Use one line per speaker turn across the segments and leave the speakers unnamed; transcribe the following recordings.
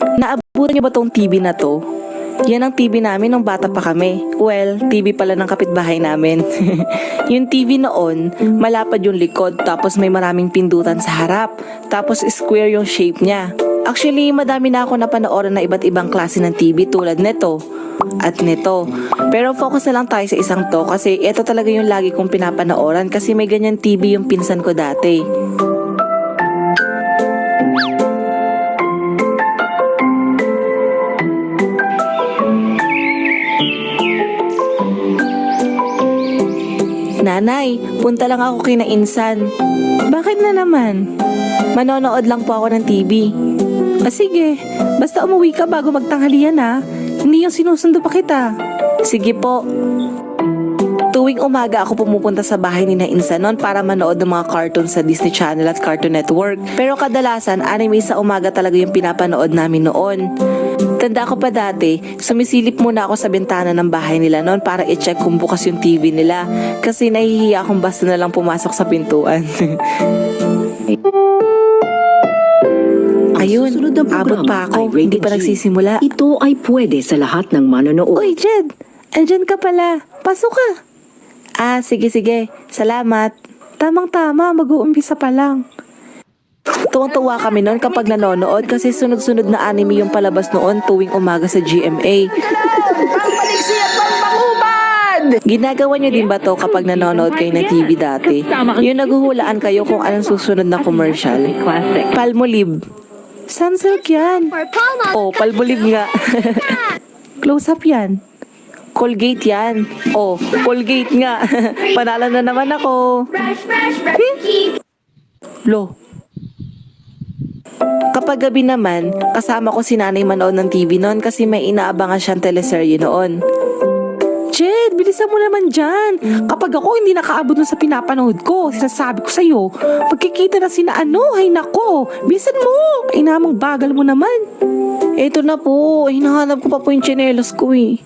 Naabutan niyo ba tong TV na to? Yan ang TV namin nung bata pa kami. Well, TV pala ng kapitbahay namin. Yung TV noon, malapad yung likod tapos may maraming pindutan sa harap. Tapos square yung shape niya. Actually, madami na ako napanooran na iba't ibang klase ng TV tulad nito at nito. Pero focus na lang tayo sa isang to kasi ito talaga yung lagi kong pinapanooran kasi may ganyan TV yung pinsan ko dati. Nanay, punta lang ako kay na Insan. Bakit na naman? Manonood lang po ako ng TV. Sige, basta umuwi ka bago magtanghalian ha. Hindi yung sinusundo pa kita. Sige po. Tuwing umaga ako pumupunta sa bahay ni na Insan noon para manood ng mga cartoon sa Disney Channel at Cartoon Network. Pero kadalasan, anime sa umaga talaga yung pinapanood namin noon. Tanda ko pa dati, sumisilip muna ako sa bintana ng bahay nila noon para i-check kung bukas yung TV nila. Kasi nahihiya akong basta na lang pumasok sa pintuan. Ayun, abot pa ako, hindi pa nagsisimula.
Ito ay pwede sa lahat ng manonood.
Uy, Jed! Andyan ka pala. Pasok ka. Sige. Salamat. Tamang-tama, mag-uumpisa pa lang. Tuwang-tuwa kami noon kapag nanonood kasi sunod-sunod na anime yung palabas noon tuwing umaga sa GMA. Ginagawa niyo din ba to kapag nanonood kayo ng TV dati? Yung naghuhulaan kayo kung anong susunod na commercial? Palmolive. Sunsilk yan. Oh, Palmolive nga. Close up yan. Colgate yan. Oh, Colgate nga. Panalo na naman ako. Lo. Kapag gabi naman, kasama ko si nanay manood ng TV noon kasi may inaabangan siyang teleserye noon. Jed, bilisan mo naman dyan. Kapag ako hindi nakaabot dun sa pinapanood ko, sinasabi ko sa'yo, magkikita na sina ay nako, bilisan mo. Ay namang bagal mo naman. Eto na po, hinahanap ko pa po yung tsinelas ko eh.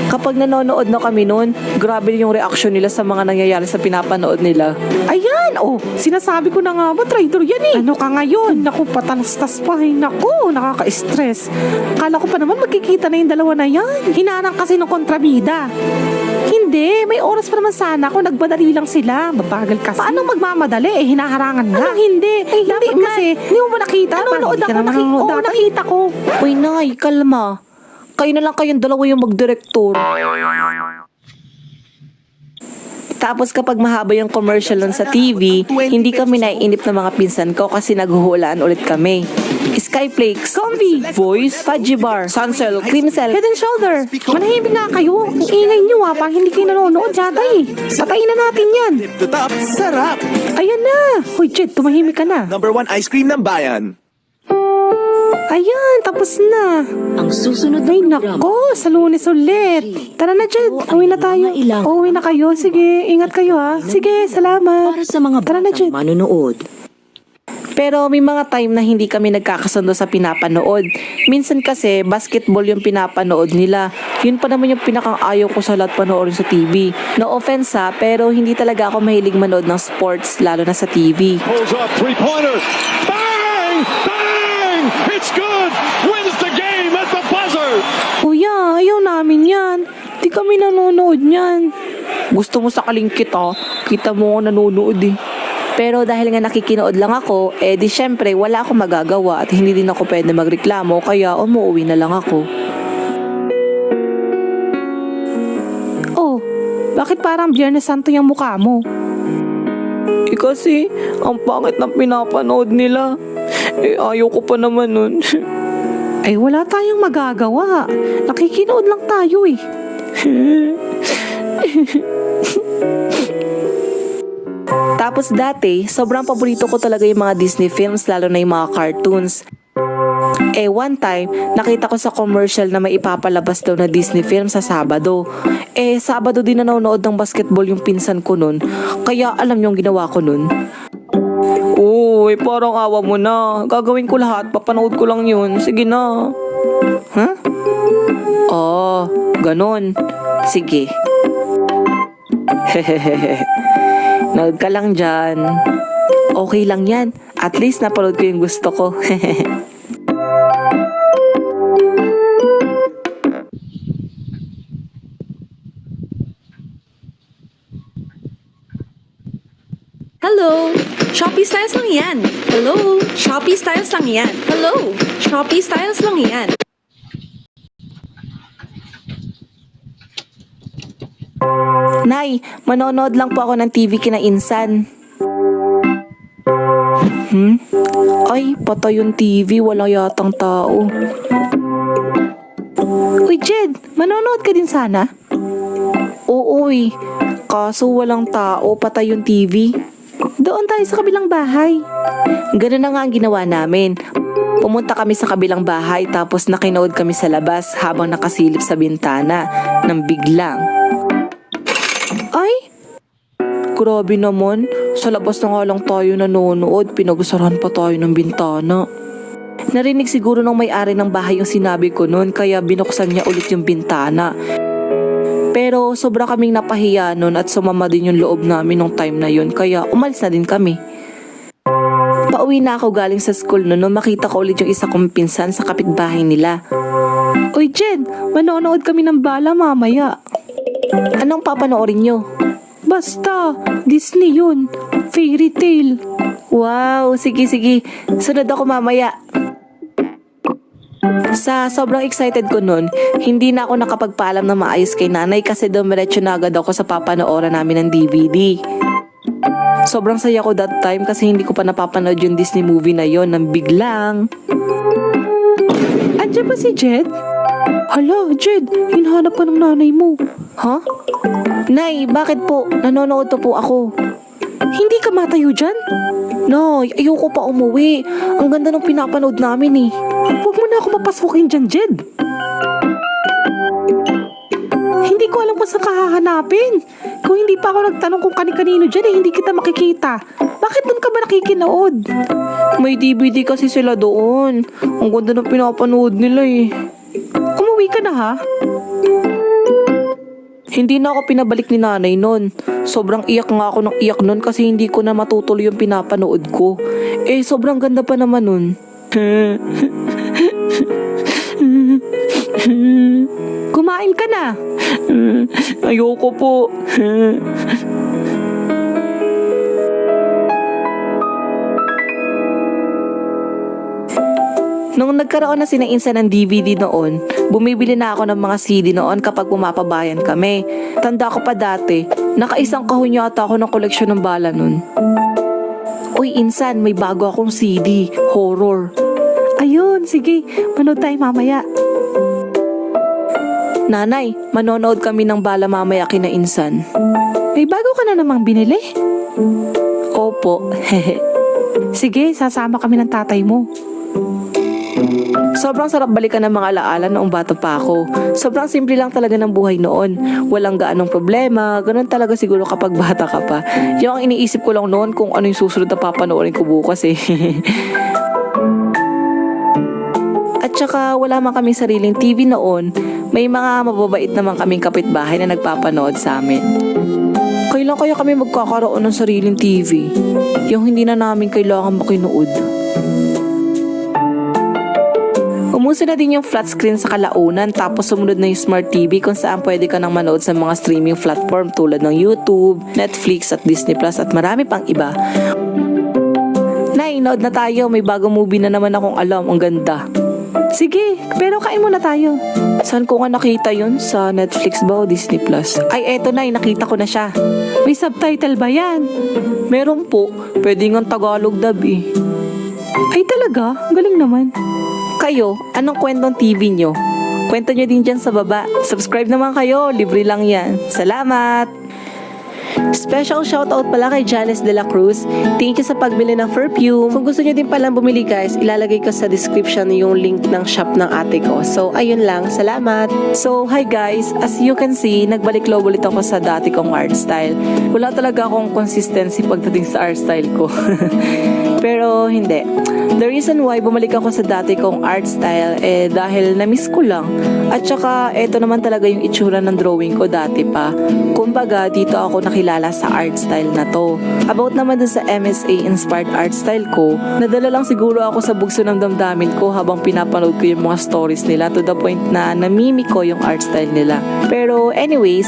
Kapag nanonood na kami noon, grabe yung reaksyon nila sa mga nangyayari sa pinapanood nila. Ayan, sinasabi ko na nga ba, traitor yan eh. Ano ka ngayon? Naku, patalastas pa. Ay, naku, nakaka-stress. Kala ko pa naman magkikita na yung dalawa na yan. Hinarang kasi ng kontrabida. Hindi, may oras pa naman sana kung nagbadali lang sila. Mabagal kasi. Paano magmamadali? Hinaharangan nga. Anong hindi? Ay, hindi kasi. Hindi mo ba nakita? Nanonood ako, nakita ko. Uy, Nay, kalma. Kayo na lang kayong dalawa yung magdirektor. Tapos kapag mahaba yung commercial nun sa TV, hindi kami naiinip ng mga pinsan ko kasi naghuhulaan ulit kami. Skyflakes, Comfy, Voice, Fudgy Bar, Sunsilk, Creamcell, Head and Shoulder. Manahimik nga kayo. Ang ingay nyo pang hindi kayo nanonood yata eh. Patayin na natin yan.
Tip to top, sarap!
Ayan na. Hoy, Jed, tumahimik ka na.
Number 1 ice cream ng bayan.
Ayan, tapos na.
Ang susunod na
Ay,
programa.
nako, sa Lunes ulit. Tara na, Jed. Uwi na tayo. Uwi na kayo. Sige, ingat kayo ha. Sige, salamat.
Para sa mga
Tara na, Jed.
batang manonood.
Pero may mga time na hindi kami nagkakasundo sa pinapanood. Minsan kasi, basketball yung pinapanood nila. Yun pa naman yung pinakang ayaw ko sa lahat panoorin sa TV. No offense ha, pero hindi talaga ako mahilig manood ng sports, lalo na sa TV.
Pulls up, three-pointer. Bang! Bang! It's good! Wins the game at the buzzer!
Kuya, ayaw namin yan. Di kami nanonood yan. Gusto mo sakaling kita? Kita mo ako nanonood eh. Pero dahil nga nakikinood lang ako, di syempre wala akong magagawa at hindi din ako pwede magreklamo kaya umuwi na lang ako. Oh, bakit parang Biyernes Santo yung mukha mo? Kasi, ang pangit ng pinapanood nila. Ayaw ko pa naman nun. Wala tayong magagawa. Nakikinood lang tayo eh. Tapos dati, sobrang paborito ko talaga yung mga Disney films, lalo na yung mga cartoons. One time, nakita ko sa commercial na may ipapalabas daw na Disney film sa Sabado. Sabado din nanonood ng basketball yung pinsan ko nun. Kaya alam niyo yung ginawa ko nun? Uy, parang awa mo na. Gagawin ko lahat, papanood ko lang yun. Sige na. Huh? Oh, ganon. Sige. Nood ka lang dyan. Okay lang yan. At least napanood ko yung gusto ko.
Shopee Styles lang yan. Hello? Shopee Styles lang yan. Hello? Shopee Styles lang yan.
Nay, manonood lang po ako ng TV kina Insan. Ay, patay yung TV, wala yatang tao. Uy, Jed, manonood ka din sana? Oo, kaso walang tao, patay yung TV. Doon tayo sa kabilang bahay. Ganun na nga ang ginawa namin. Pumunta kami sa kabilang bahay tapos nakinood kami sa labas habang nakasilip sa bintana nang biglang. Ay! Grabe naman, sa labas na nga lang tayo nanonood, pinag-usarahan pa tayo ng bintana. Narinig siguro ng may-ari ng bahay yung sinabi ko noon kaya binuksan niya ulit yung bintana. Pero sobra kaming napahiya noon at sumama din yung loob namin nung time na yun kaya umalis na din kami. Pauwi na ako galing sa school noon nung makita ko ulit yung isa kong pinsan sa kapitbahay nila. Uy Jed, manonood kami ng bala mamaya. Anong papanoorin nyo? Basta, Disney yun. Fairy tale. Wow, sige. Sunod ako mamaya. Sa sobrang excited ko nun, hindi na ako nakapagpaalam na maayos kay nanay kasi dumiretso na agad ako sa papanooran namin ng DVD. Sobrang saya ko that time kasi hindi ko pa napapanood yung Disney movie na yon nang biglang. Andiyan ba si Jed? Hala, Jed, hinahanap ka ng nanay mo. Ha? Nay, bakit po? Nanonood pa po ako. Hindi ka matayo dyan? Nay, ayoko pa umuwi. Ang ganda ng pinapanood namin eh. Huwag mo na ako papasukin dyan, Jed. Hindi ko alam kung saan ka hahanapin. Kung hindi pa ako nagtanong kung kani-kanino dyan hindi kita makikita. Bakit doon ka ba nakikinood? May DVD kasi sila doon. Ang ganda ng pinapanood nila eh. Umuwi ka na ha? Hindi na ako pinabalik ni nanay nun. Sobrang iyak nga ako ng iyak nun kasi hindi ko na matutuloy yung pinapanood ko. Eh, sobrang ganda pa naman nun. Kumain ka na. Ayoko po. Nung nagkaroon na sina Insan ng DVD noon, bumibili na ako ng mga CD noon kapag pumapabayan kami. Tanda ko pa dati, nakaisang kahon yata ako ng koleksyon ng bala nun. Uy Insan, may bago akong CD, horror. Ayun, sige, manood tayo mamaya. Nanay, manonood kami ng bala mamaya kina Insan. May bago ka na namang binili? Opo, sige, sasama kami ng tatay mo. Sobrang sarap balikan ng mga alaala noong bata pa ako. Sobrang simple lang talaga ng buhay noon. Walang gaanong problema. Ganun talaga siguro kapag bata ka pa. Yung ang iniisip ko lang noon kung ano yung susunod na papanoorin ko bukas eh. At saka wala man kaming sariling TV noon. May mga mababait naman kaming kapitbahay na nagpapanood sa amin. Kailan kaya kami magkakaroon ng sariling TV? Yung hindi na namin kailangan makinood. Umuso na din yung flat screen sa kalaunan tapos sumunod na yung smart TV kung saan pwede ka nang manood sa mga streaming platform tulad ng YouTube, Netflix at Disney Plus at marami pang iba. Nay, nood na tayo. May bagong movie na naman akong alam. Ang ganda. Sige, pero kain muna tayo. Saan ko nga nakita yun? Sa Netflix ba o Disney Plus? Ay, eto na, nakita ko na siya. May subtitle ba yan? Meron po. Pwede nga Tagalog dub eh. Ay talaga? Galing naman. Kayo, anong kwentong TV nyo? Kwento nyo din dyan sa baba. Subscribe naman kayo, libre lang yan. Salamat! Special shoutout pala kay Janice De La Cruz. Thank you sa pagbili ng perfume. Kung gusto nyo din palang bumili guys, ilalagay ko sa description yung link ng shop ng ate ko. So, ayun lang. Salamat! So, hi guys! As you can see, nagbalik loob ulit ako sa dati kong art style. Wala talaga akong consistency pagdating sa art style ko. Pero hindi. The reason why bumalik ako sa dati kong art style dahil na-miss ko lang. At saka eto naman talaga yung itsura ng drawing ko dati pa. Kumbaga dito ako nakilala sa art style na to. About naman dun sa MSA inspired art style ko, nadala lang siguro ako sa bugso ng damdamin ko habang pinapanood ko yung mga stories nila to the point na namimik ko yung art style nila. Pero anyways,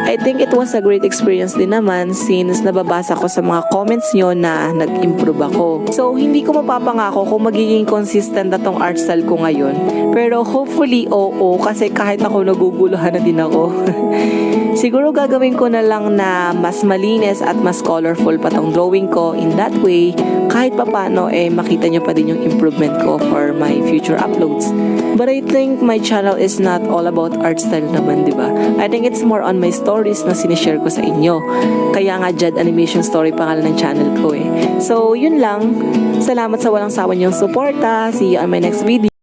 I think it was a great experience din naman since nababasa ko sa mga comments nyo na nag-improve ako. So hindi ko mapapangako kung magiging consistent na tong art style ko ngayon. Pero hopefully oo kasi kahit ako naguguluhan na din ako. Siguro gagawin ko na lang na mas malinis at mas colorful pa tong drawing ko. In that way, kahit papano makita nyo pa din yung improvement ko for my future uploads. But I think my channel is not all about art style naman, di ba? I think it's more on my stories na sinishare ko sa inyo. Kaya nga Jad Animation Story pangalan ng channel ko So, yun lang. Salamat sa walang sawa niyong suporta. See you on my next video.